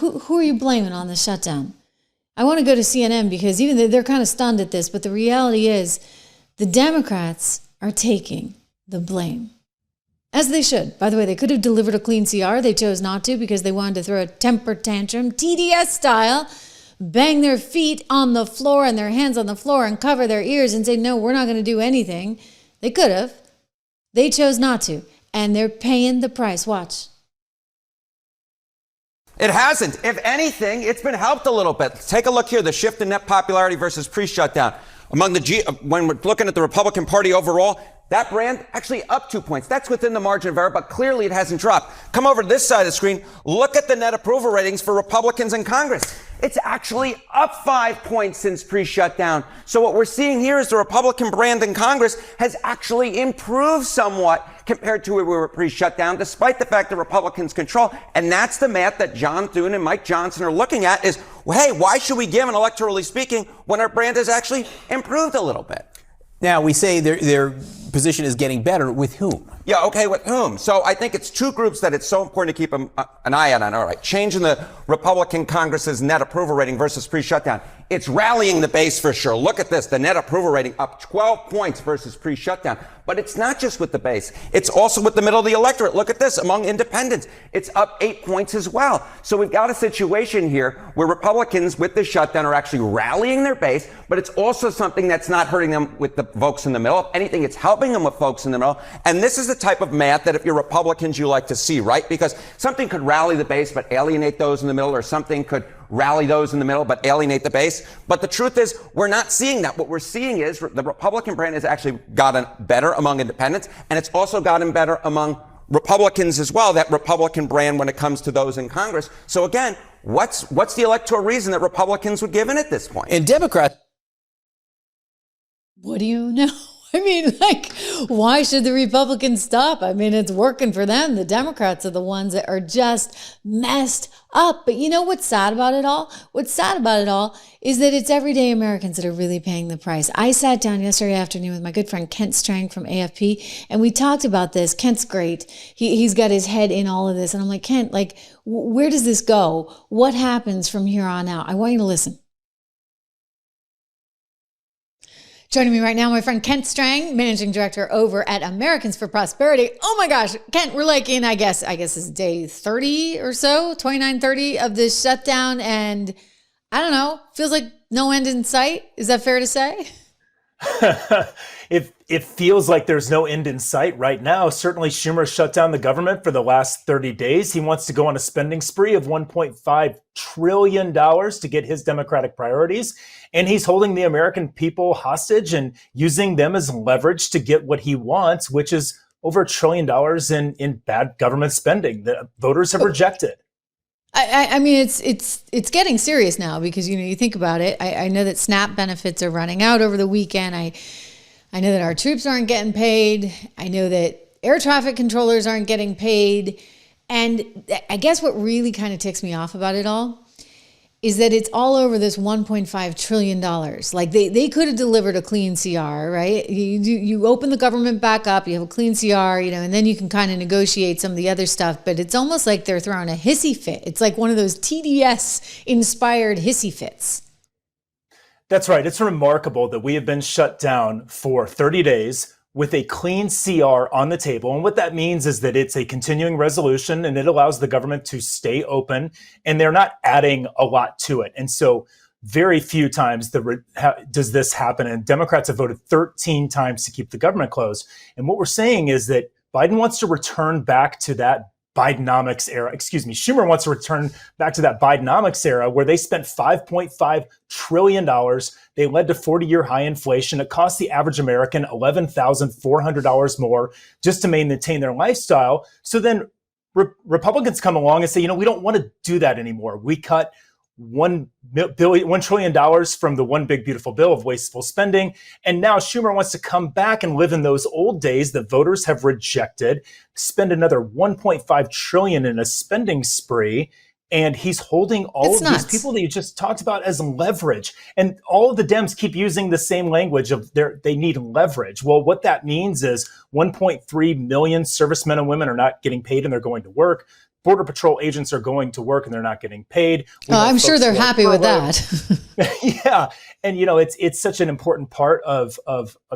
Who are you blaming on the shutdown? I want to go to CNN because even though they're kind of stunned at this, but the reality is the Democrats are taking the blame. As they should. By the way, they could have delivered a clean CR. They chose not to because they wanted to throw a temper tantrum, TDS style, bang their feet on the floor and their hands on the floor and cover their ears and say, no, we're not going to do anything. They could have. They chose not to. And they're paying the price. Watch. It hasn't. If anything, it's been helped a little bit. Take a look here, the shift in net popularity versus pre-shutdown. When we're looking at the Republican Party overall, that brand actually up 2 points. That's within the margin of error, but clearly it hasn't dropped. Come over to this side of the screen. Look at the net approval ratings for Republicans in Congress. It's actually up 5 points since pre-shutdown. So what we're seeing here is the Republican brand in Congress has actually improved somewhat compared to where we were pre-shutdown, despite the fact that Republicans control. And that's the math that John Thune and Mike Johnson are looking at is, well, hey, why should we give, and electorally speaking, when our brand has actually improved a little bit? Now, we say their position is getting better. With whom? Yeah, okay, with whom? So I think it's two groups that it's so important to keep an eye on. All right, changing the Republican Congress's net approval rating versus pre-shutdown. It's rallying the base for sure. Look at this, the net approval rating up 12 points versus pre-shutdown. But it's not just with the base. It's also with the middle of the electorate. Look at this, among independents. It's up 8 points as well. So we've got a situation here where Republicans with the shutdown are actually rallying their base, but it's also something that's not hurting them with the folks in the middle. If anything, it's helping them with folks in the middle. And this is the type of math that if you're Republicans, you like to see, right? Because something could rally the base but alienate those in the middle, or something could rally those in the middle but alienate the base. But the truth is, we're not seeing that. What we're seeing is the Republican brand has actually gotten better among independents, and it's also gotten better among Republicans as well, that Republican brand when it comes to those in Congress. So again, what's the electoral reason that Republicans would give in at this point? And Democrats. What do you know? I mean, like, why should the Republicans stop? I mean, it's working for them. The Democrats are the ones that are just messed up. But you know what's sad about it all? What's sad about it all is that it's everyday Americans that are really paying the price. I sat down yesterday afternoon with my good friend Kent Strang from AFP, and we talked about this. Kent's great. He's got his head in all of this. And I'm like, Kent, like, where does this go? What happens from here on out? I want you to listen. Joining me right now, my friend Kent Strang, Managing Director over at Americans for Prosperity. Oh my gosh, Kent, we're like in, I guess it's day 30 or so, 29, 30 of this shutdown. And I don't know, feels like no end in sight. Is that fair to say? It feels like there's no end in sight right now. Certainly Schumer shut down the government for the last 30 days. He wants to go on a spending spree of $1.5 trillion to get his Democratic priorities. And he's holding the American people hostage and using them as leverage to get what he wants, which is over $1 trillion in bad government spending that voters have rejected. I mean, it's getting serious now because, you think about it. I know that SNAP benefits are running out over the weekend. I know that our troops aren't getting paid. I know that air traffic controllers aren't getting paid. And I guess what really kind of ticks me off about it all is that it's all over this $1.5 trillion. Like they could have delivered a clean CR, right? You open the government back up, you have a clean CR, and then you can kind of negotiate some of the other stuff. But it's almost like they're throwing a hissy fit. It's like one of those TDS inspired hissy fits. That's right. It's remarkable that we have been shut down for 30 days with a clean CR on the table. And what that means is that it's a continuing resolution and it allows the government to stay open and they're not adding a lot to it. And so very few times does this happen. And Democrats have voted 13 times to keep the government closed. And what we're saying is that Biden wants to return back to that Bidenomics era. Schumer wants to return back to that Bidenomics era where they spent $5.5 trillion. They led to 40-year high inflation. It cost the average American $11,400 more just to maintain their lifestyle. So then Republicans come along and say, we don't want to do that anymore. We cut $1 trillion from the one big beautiful bill of wasteful spending. And now Schumer wants to come back and live in those old days that voters have rejected, spend another $1.5 trillion in a spending spree. And he's holding all of these people that you just talked about as leverage. And all of the Dems keep using the same language of they need leverage. Well, what that means is 1.3 million servicemen and women are not getting paid and they're going to work. Border Patrol agents are going to work and they're not getting paid. I'm sure they're happy with that. Yeah. And, it's such an important part of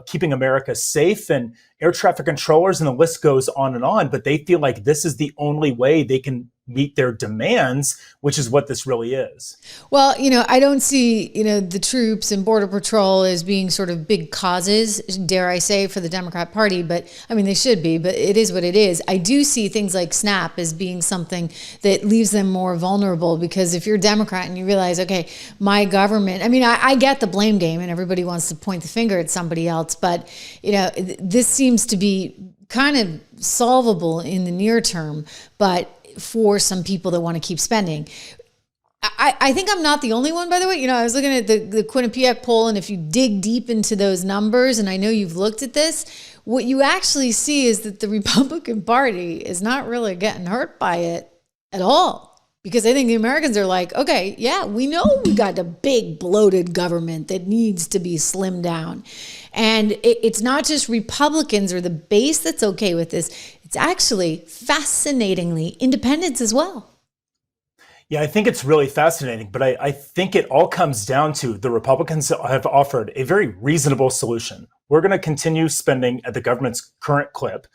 keeping America safe, and air traffic controllers, and the list goes on, but they feel like this is the only way they can meet their demands, which is what this really is. Well, I don't see, the troops and Border Patrol as being sort of big causes, dare I say, for the Democrat Party. But I mean, they should be, but it is what it is. I do see things like SNAP as being something that leaves them more vulnerable, because if you're a Democrat and you realize, okay, my government, I mean, I get the blame game and everybody wants to point the finger at somebody else, but, this seems to be kind of solvable in the near term, but for some people that want to keep spending. I think I'm not the only one, by the way. I was looking at the Quinnipiac poll, and if you dig deep into those numbers, and I know you've looked at this, what you actually see is that the Republican Party is not really getting hurt by it at all. Because I think the Americans are like, okay, yeah, we know we got a big bloated government that needs to be slimmed down. And it's not just Republicans or the base that's okay with this. It's actually, fascinatingly, independents as well. Yeah, I think it's really fascinating, but I think it all comes down to the Republicans have offered a very reasonable solution. We're going to continue spending at the government's current clip.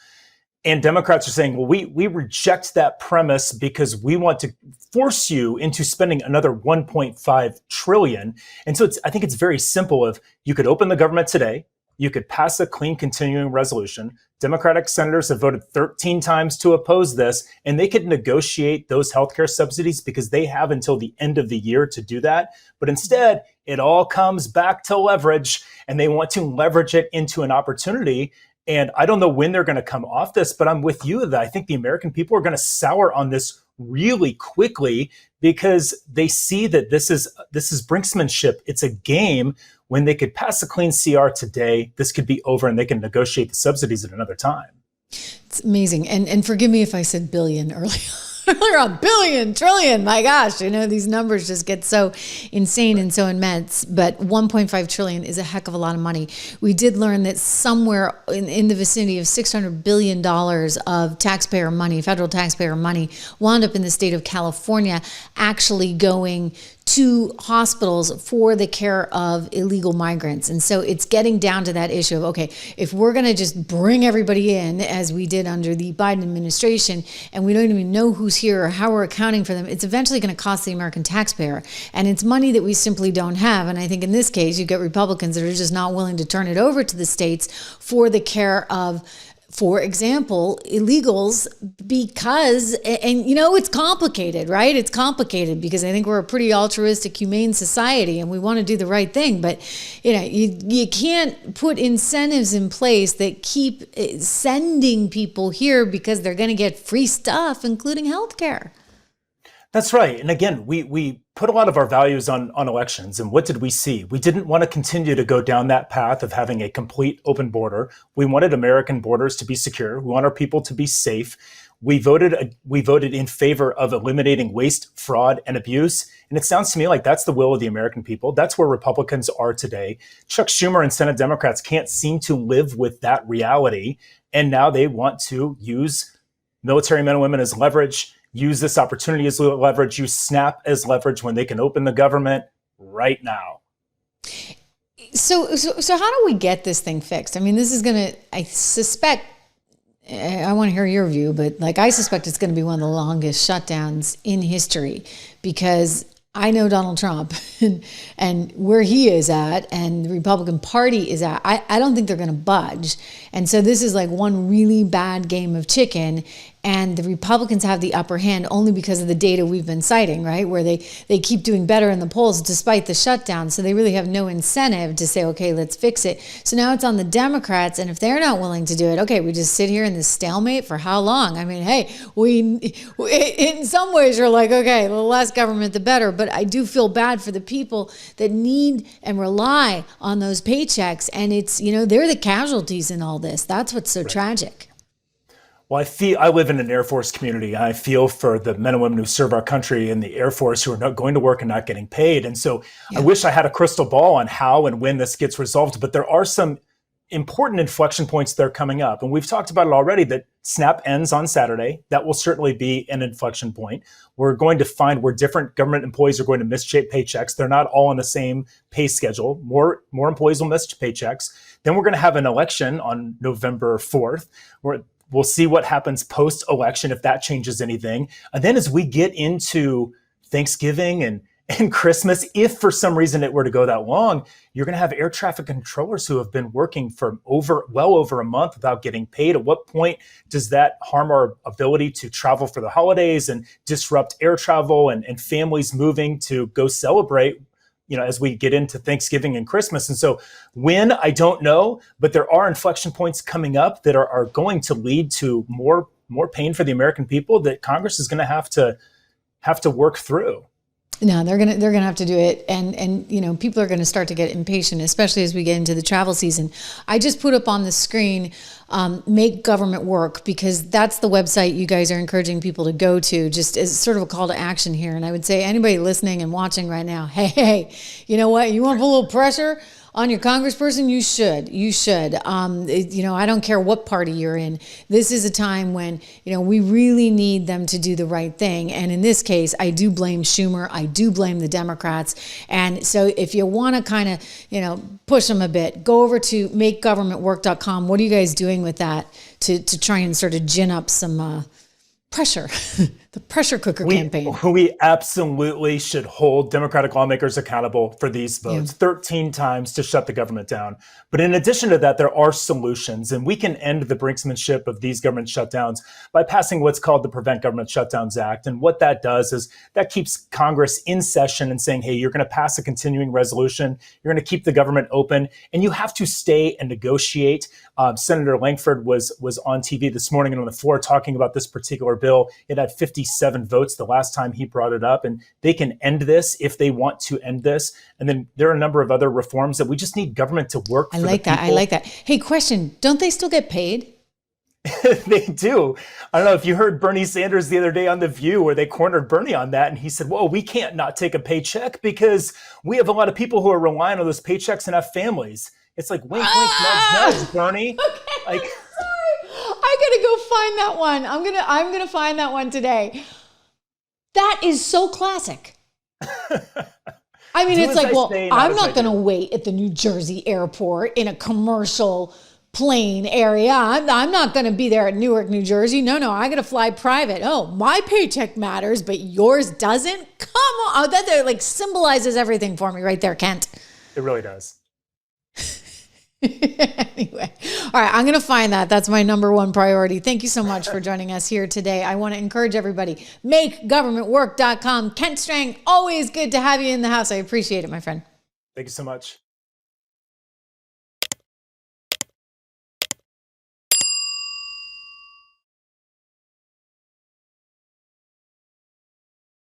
And Democrats are saying, well, we reject that premise because we want to force you into spending another 1.5 trillion. And so I think it's very simple. If you could open the government today, you could pass a clean continuing resolution. Democratic senators have voted 13 times to oppose this, and they could negotiate those healthcare subsidies because they have until the end of the year to do that. But instead, it all comes back to leverage, and they want to leverage it into an opportunity. And I don't know when they're going to come off this, but I'm with you that I think the American people are going to sour on this really quickly because they see that this is brinksmanship. It's a game. When they could pass a clean CR today, this could be over and they can negotiate the subsidies at another time. It's amazing. And forgive me if I said billion earlier. Earlier on, billion, trillion, my gosh, these numbers just get so insane and so immense, but 1.5 trillion is a heck of a lot of money. We did learn that somewhere in the vicinity of $600 billion of taxpayer money, federal taxpayer money, wound up in the state of California, actually going to hospitals for the care of illegal migrants. And so it's getting down to that issue of, okay, if we're going to just bring everybody in as we did under the Biden administration, and we don't even know who's here or how we're accounting for them, it's eventually going to cost the American taxpayer. And it's money that we simply don't have. And I think in this case, you get Republicans that are just not willing to turn it over to the states for the care of, for example, illegals, because, and it's complicated, right? It's complicated because I think we're a pretty altruistic, humane society and we want to do the right thing. But, you can't put incentives in place that keep sending people here because they're going to get free stuff, including healthcare. That's right. And again, we put a lot of our values on elections. And what did we see? We didn't want to continue to go down that path of having a complete open border. We wanted American borders to be secure. We want our people to be safe. We voted in favor of eliminating waste, fraud, and abuse. And it sounds to me like that's the will of the American people. That's where Republicans are today. Chuck Schumer and Senate Democrats can't seem to live with that reality. And now they want to use military men and women as leverage, use this opportunity as leverage, use SNAP as leverage when they can open the government right now. So how do we get this thing fixed? I mean, this is going to, I suspect, I want to hear your view, but I suspect it's going to be one of the longest shutdowns in history because I know Donald Trump and where he is at and the Republican Party is at. I don't think they're going to budge. And so this is one really bad game of chicken. And the Republicans have the upper hand only because of the data we've been citing, right? Where they keep doing better in the polls despite the shutdown. So they really have no incentive to say, okay, let's fix it. So now it's on the Democrats. And if they're not willing to do it, okay, we just sit here in this stalemate for how long? I mean, hey, we in some ways you're like, okay, the less government, the better. But I do feel bad for the people that need and rely on those paychecks. And it's, they're the casualties in all this. That's what's so tragic. Well, I live in an Air Force community. And I feel for the men and women who serve our country in the Air Force who are not going to work and not getting paid. And so I wish I had a crystal ball on how and when this gets resolved. But there are some important inflection points that are coming up. And we've talked about it already that SNAP ends on Saturday. That will certainly be an inflection point. We're going to find where different government employees are going to miss paychecks. They're not all on the same pay schedule. More employees will miss paychecks. Then we're going to have an election on November 4th, where we'll see what happens post-election, if that changes anything. And then as we get into Thanksgiving and Christmas, if for some reason it were to go that long, you're going to have air traffic controllers who have been working for well over a month without getting paid. At what point does that harm our ability to travel for the holidays and disrupt air travel and families moving to go celebrate, as we get into Thanksgiving and Christmas? And so when, I don't know, but there are inflection points coming up that are going to lead to more pain for the American people that Congress is going to have to work through. No, they're gonna have to do it, and people are gonna start to get impatient, especially as we get into the travel season. I just put up on the screen, Make Government Work, because that's the website you guys are encouraging people to go to, just as sort of a call to action here. And I would say anybody listening and watching right now, hey, you know what? You want to put a little pressure on your congressperson? You should. I don't care what party you're in. This is a time when, we really need them to do the right thing. And in this case, I do blame Schumer. I do blame the Democrats. And so if you want to kind of, push them a bit, go over to makegovernmentwork.com. What are you guys doing with that to try and sort of gin up some pressure, the pressure cooker campaign? We absolutely should hold Democratic lawmakers accountable for these votes 13 times to shut the government down. But in addition to that, there are solutions, and we can end the brinksmanship of these government shutdowns by passing what's called the Prevent Government Shutdowns Act. And what that does is that keeps Congress in session and saying, hey, you're going to pass a continuing resolution. You're going to keep the government open, and you have to stay and negotiate. Senator Langford was on TV this morning and on the floor talking about this particular bill. It had 57 votes the last time he brought it up, and they can end this if they want to end this. And then there are a number of other reforms that we just need government to work for. I like that. Hey, question, don't they still get paid? They do. I don't know if you heard Bernie Sanders the other day on The View, where they cornered Bernie on that, and he said, well, we can't not take a paycheck because we have a lot of people who are relying on those paychecks and have families. It's like wink, wink, nudge, nudge, Bernie. Okay, sorry. I gotta go find that one. I'm gonna find that one today. That is so classic. I mean, it's like, well, I'm not gonna wait at the New Jersey airport in a commercial plane area. I'm not gonna be there at Newark, New Jersey. No, I gotta fly private. Oh, my paycheck matters, but yours doesn't? Come on. That like symbolizes everything for me right there, Kent. It really does. Anyway, all right, I'm going to find that. That's my number one priority. Thank you so much for joining us here today. I want to encourage everybody, makegovernmentwork.com. Kent Strang, always good to have you in the house. I appreciate it, my friend. Thank you so much.